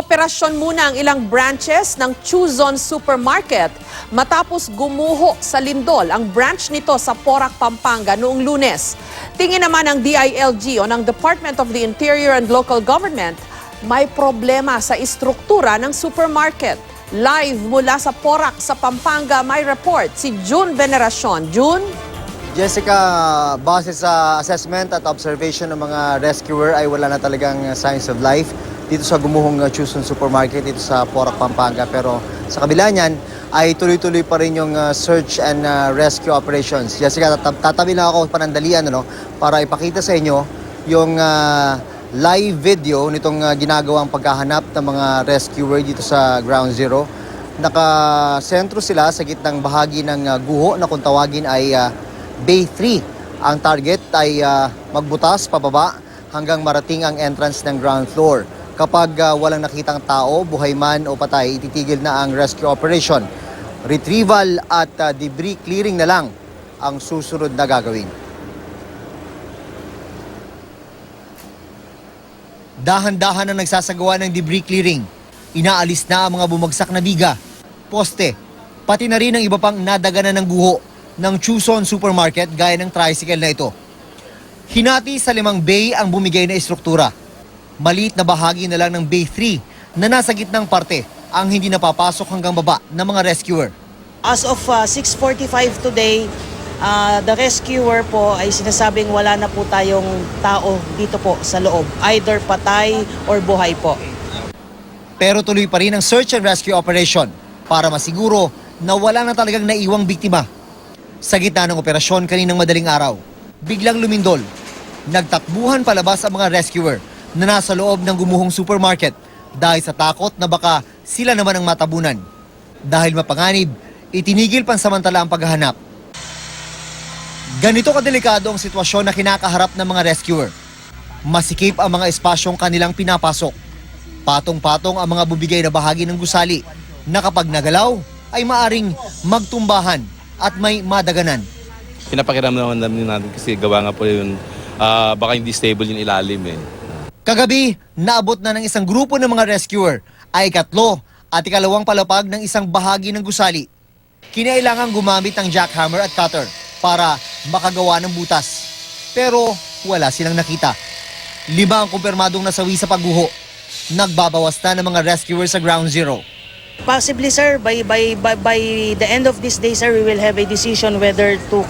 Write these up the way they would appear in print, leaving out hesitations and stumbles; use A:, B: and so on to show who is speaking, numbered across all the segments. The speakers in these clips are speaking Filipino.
A: Inoperasyon muna ang ilang branches ng Chuzon Supermarket matapos gumuho sa lindol ang branch nito sa Porac, Pampanga noong Lunes. Tingin naman ng DILG o ng Department of the Interior and Local Government, may problema sa istruktura ng supermarket. Live mula sa Porac sa Pampanga, may report si June Veneracion. June?
B: Jessica, base sa assessment at observation ng mga rescuer ay wala na talagang signs of life dito sa gumuhong Chuzon Supermarket dito sa Porac, Pampanga. Pero sa kabila niyan ay tuloy-tuloy pa rin yung search and rescue operations. Jessica, tatabi lang ako panandalian para ipakita sa inyo yung live video nitong ginagawang paghahanap ng mga rescuer dito sa Ground Zero. Nakasentro sila sa gitnang bahagi ng guho na kung tawagin ay Bay 3. Ang target ay magbutas pababa hanggang marating ang entrance ng ground floor. Kapag walang nakitang tao, buhay man o patay, ititigil na ang rescue operation. Retrieval at debris clearing na lang ang susunod na gagawin. Dahan-dahan ang nagsasagawa ng debris clearing. Inaalis na ang mga bumagsak na biga, poste, pati na rin ang iba pang nadaganan ng guho ng Chuzon Supermarket gaya ng tricycle na ito. Hinati sa 5 bay ang bumigay na istruktura. Maliit na bahagi na lang ng Bay 3 na nasa gitnang parte ang hindi napapasok hanggang baba ng mga rescuer.
C: As of 6:45 today, the rescuer po ay sinasabing wala na po tayong tao dito po sa loob. Either patay or buhay po.
B: Pero tuloy pa rin ang search and rescue operation para masiguro na wala na talagang naiwang biktima. Sa gitna ng operasyon kaninang madaling araw, biglang lumindol. Nagtakbuhan palabas ang mga rescuer na nasa loob ng gumuhong supermarket dahil sa takot na baka sila naman ang matabunan. Dahil mapanganib, itinigil pansamantala ang paghahanap. Ganito kadelikado ang sitwasyon na kinakaharap ng mga rescuer. Masikip ang mga espasyong kanilang pinapasok. Patong-patong ang mga bubigay na bahagi ng gusali na kapag nagalaw ay maaring magtumbahan at may madaganan.
D: Pinapakiramdaman namin natin kasi gawa nga po yun, baka hindi stable yung ilalim eh.
B: Kagabi, naabot na ng isang grupo ng mga rescuer ay 3 at 2 palapag ng isang bahagi ng gusali. Kinailangan gumamit ng jackhammer at cutter para makagawa ng butas. Pero wala silang nakita. 5 ang kumpirmadong nasawi sa pagguho. Nagbabawas na ng mga rescuer sa Ground Zero.
C: Possibly sir, by the end of this day sir, we will have a decision whether to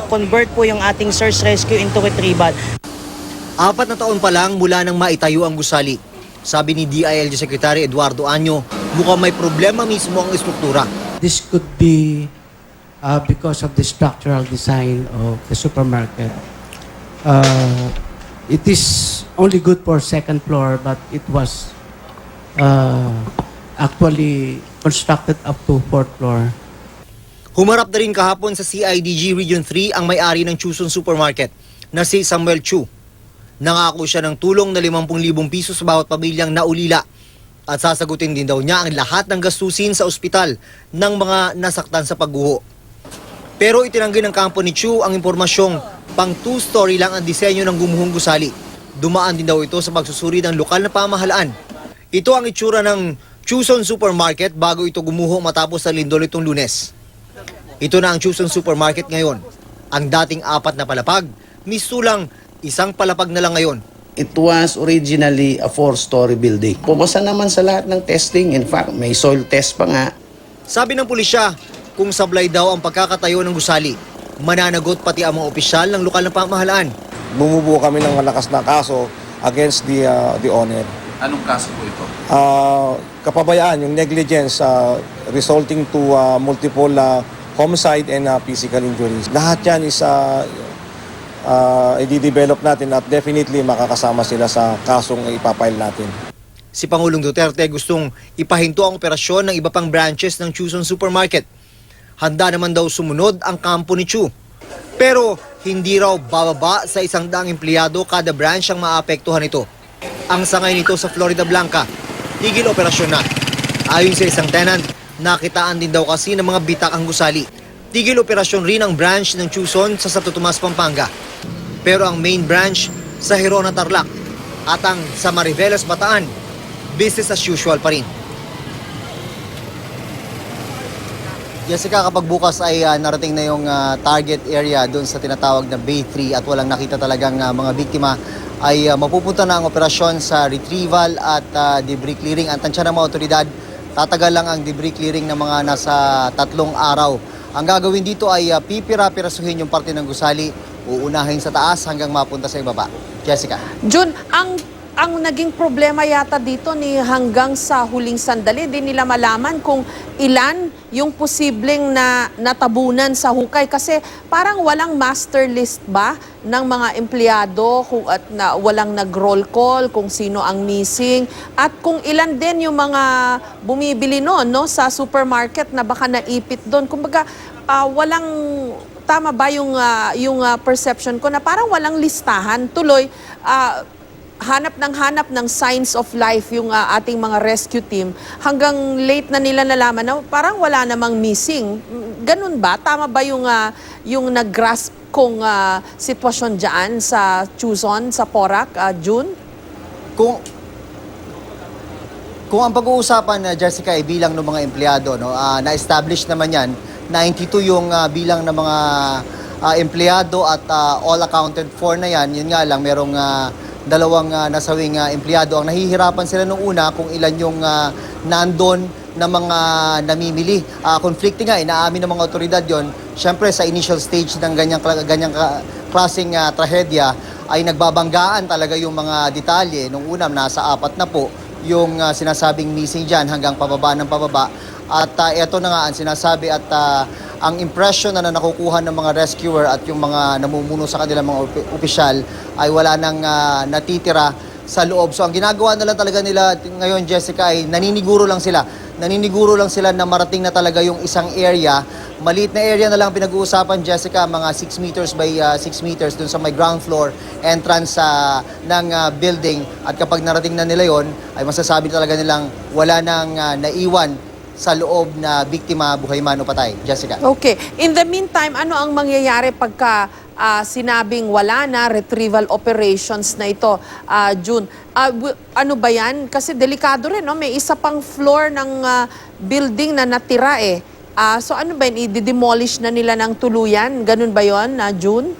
C: convert po yung ating search rescue into retrieval.
B: 4 na taon pa lang mula nang maitayo ang gusali. Sabi ni DILG Secretary Eduardo Año, mukhang may problema mismo ang istruktura.
E: This could be because of the structural design of the supermarket. It is only good for 2nd floor, but it was actually constructed up to 4th floor.
B: Humarap na rin kahapon sa CIDG Region 3 ang may-ari ng Chuzon Supermarket na si Samuel Chu. Nangako siya ng tulong na 50,000 piso sa bawat pamilyang naulila at sasagutin din daw niya ang lahat ng gastusin sa ospital ng mga nasaktan sa pagguho. Pero itinanggi ng kampo ni Chu ang impormasyong pang 2-story lang ang disenyo ng gumuhong gusali. Dumaan din daw ito sa pagsusuri ng lokal na pamahalaan. Ito ang itsura ng Chuzon Supermarket bago ito gumuho matapos sa lindol itong Lunes. Ito na ang Chuzon Supermarket ngayon. Ang dating 4 na palapag, mistulang 1 palapag na lang ngayon.
F: It was originally a 4-story building. Pumasa naman sa lahat ng testing. In fact, may soil test pa nga.
B: Sabi ng pulisya, kung sablay daw ang pagkakatayo ng gusali, mananagot pati ang mga opisyal ng lokal na pamahalaan.
G: Bumubuo kami ng malakas na kaso against the owner.
H: Anong kaso po ito?
G: Kapabayaan, yung negligence resulting to multiple homicide and physical injuries. Lahat yan is i-develop natin at definitely makakasama sila sa kasong ipapile natin.
B: Si Pangulong Duterte gustong ipahinto ang operasyon ng iba pang branches ng Chuzon Supermarket. Handa naman daw sumunod ang kampo ni Chu. Pero hindi raw bababa sa 100 empleyado kada branch ang maapektuhan ito. Ang sangay nito sa Florida Blanca, tigil operasyon na. Ayon sa isang tenant, nakitaan din daw kasi ng mga bitak ang gusali. Tigil operasyon rin ang branch ng Chuzon sa Santo Tomas, Pampanga. Pero ang main branch sa Hirona, Tarlac at ang sa Mariveles, Bataan, business as usual pa rin. Jessica, kapag bukas ay narating na yung target area doon sa tinatawag na Bay 3 at walang nakita talagang mga biktima, ay mapupunta na ang operasyon sa retrieval at debris clearing. Ang tansya ng mga otoridad, tatagal lang ang debris clearing ng mga nasa 3 araw. Ang gagawin dito ay pipira-pirasuhin yung parte ng gusali, uunahin sa taas hanggang mapunta sa ibaba. Jessica.
A: Jun, ang naging problema yata dito ni hanggang sa huling sandali, di nila malaman kung ilan yung posibleng natabunan sa hukay kasi parang walang master list ba ng mga empleyado at walang nag-roll call kung sino ang missing at kung ilan din yung mga bumibili noon sa supermarket na baka naipit doon. Kumbaga walang tama ba yung perception ko na parang walang listahan tuloy hanap ng signs of life yung ating mga rescue team hanggang late na nila nalaman na parang wala namang missing. Ganun ba? Tama ba yung nag-grasp kong sitwasyon dyan sa Chuzon, sa Porac, June?
B: Kung ang pag-uusapan, Jessica, ay bilang ng mga empleyado, na-establish naman yan, 92 yung bilang ng mga empleyado at all accounted for na yan. Yun nga lang, merong dalawang nasawing empleyado. Ang nahihirapan sila nung una kung ilan yung nandun na mga namimili. Conflicting nga, inaamin ng mga otoridad yon. Siyempre, sa initial stage ng ganyang klaseng trahedya, ay nagbabanggaan talaga yung mga detalye. Nung una, nasa 4 na po yung sinasabing missing dyan hanggang pababa ng pababa. At ito na nga ang sinasabi at ang impression na nakukuha ng mga rescuer at yung mga namumuno sa kanilang mga opisyal ay wala nang natitira sa loob. So ang ginagawa na lang talaga nila ngayon, Jessica, ay naniniguro lang sila. Naniniguro lang sila na marating na talaga yung isang area. Maliit na area na lang pinag-uusapan, Jessica, mga 6 meters by 6 meters dun sa may ground floor entrance ng building. At kapag narating na nila yon, ay masasabi talaga nilang wala nang naiwan sa loob na biktima, buhay man o patay. Jessica.
A: Okay. In the meantime, ano ang mangyayari pagka sinabing wala na retrieval operations na ito, June? Ano ba yan? Kasi delikado rin, no? May isa pang floor ng building na natira eh. So ano ba yun? I-demolish na nila ng tuluyan? Ganun ba yun, June?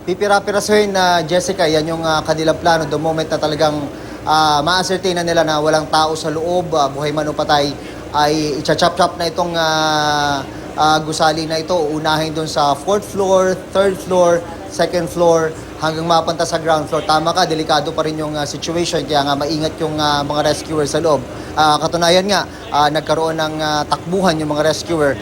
B: Pipira-pirasuhin na Jessica, yan yung kanilang plano. The moment na talagang ma-ascertain na nila na walang tao sa loob, buhay man o patay, ay i-chop-chop na itong gusali na ito. Unahin doon sa 4th floor, 3rd floor, 2nd floor, hanggang mapunta sa ground floor. Tama ka, delikado pa rin yung situation, kaya nga maingat yung mga rescuer sa loob. Katunayan nga, nagkaroon ng takbuhan yung mga rescuer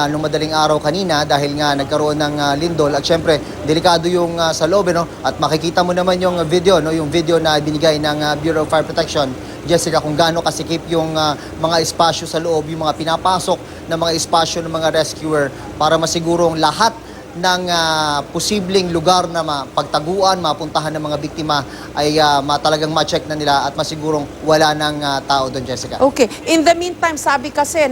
B: nung madaling araw kanina dahil nga nagkaroon ng lindol at syempre delikado yung sa loob, at makikita mo naman yung video, yung video na binigay ng Bureau of Fire Protection, Jessica, kung gaano kasikip yung mga espasyo sa loob, yung mga pinapasok na mga espasyo ng mga rescuer para masigurong lahat ng posibleng lugar na pagtaguan, mapuntahan ng mga biktima ay talagang ma-check na nila at masigurong wala ng tao doon, Jessica.
A: Okay. In the meantime, sabi kasi,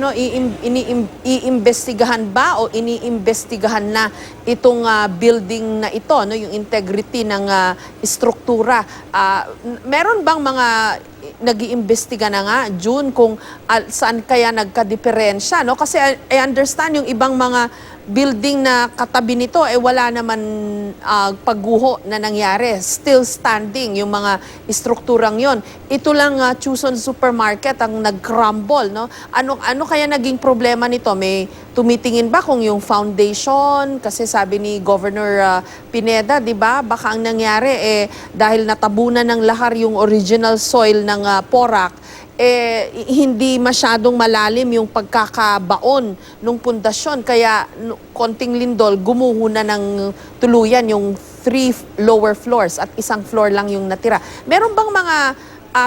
A: iimbestigahan ba o iniimbestigahan na itong building na ito, yung integrity ng struktura. Meron bang mga nag-iimbestiga na nga, June, kung saan kaya nagka-diferensya, no? Kasi I understand yung ibang mga building na katabi nito, wala naman pagguho na nangyari. Still standing yung mga strukturang yon. Ito lang Chuzon Supermarket ang nag-crumble, no? Ano kaya naging problema nito? May tumitingin ba kung yung foundation, kasi sabi ni Governor Pineda, di ba, baka ang nangyari dahil natabunan ng lahar yung original soil ng Porac, hindi masyadong malalim yung pagkakabaon ng pundasyon. Kaya konting lindol, gumuho na ng tuluyan yung 3 lower floors at isang floor lang yung natira. Meron bang mga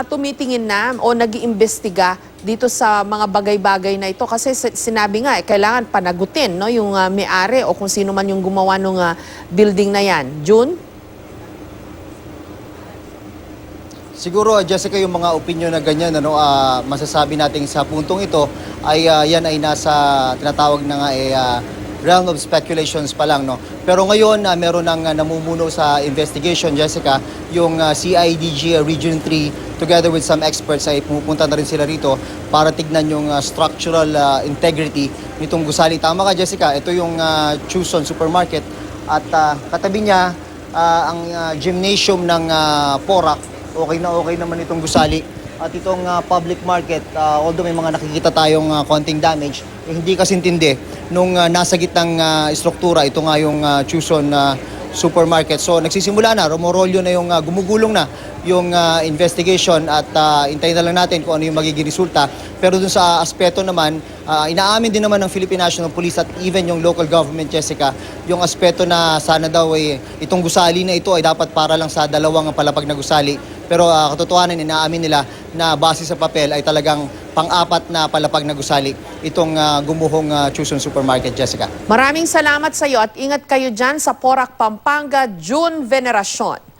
A: tumitingin na o nag-iimbestiga dito sa mga bagay-bagay na ito? Kasi sinabi nga, kailangan panagutin, no, yung may-ari o kung sino man yung gumawa ng building na yan. June?
B: Siguro, Jessica, yung mga opinion na ganyan, masasabi natin sa puntong ito ay yan ay nasa tinatawag na nga realm of speculations pa lang, no? Pero ngayon, meron ng namumuno sa investigation, Jessica, yung CIDG Region 3, together with some experts, ay pumupunta na rin sila rito para tignan yung structural integrity nitong gusali. Tama ka, Jessica, ito yung Chuson Supermarket at katabi niya ang gymnasium ng Porac. Okay na okay naman itong gusali. At itong public market, although may mga nakikita tayong konting damage, hindi kasi intindi nung nasa gitnang struktura, ito nga yung Chuson Supermarket. So nagsisimula na, rumorolyo na yung gumugulong na yung investigation at hintayin na lang natin kung ano yung magiging resulta. Pero dun sa aspeto naman, inaamin din naman ng Philippine National Police at even yung local government, Jessica, yung aspeto na sana daw itong gusali na ito ay dapat para lang sa dalawang palapag na gusali. Pero katotohanan, inaamin nila na base sa papel ay talagang pang-apat na palapag na gusali itong gumuhong Chuson Supermarket, Jessica.
A: Maraming salamat sa iyo at ingat kayo dyan sa Porac, Pampanga, June Veneracion.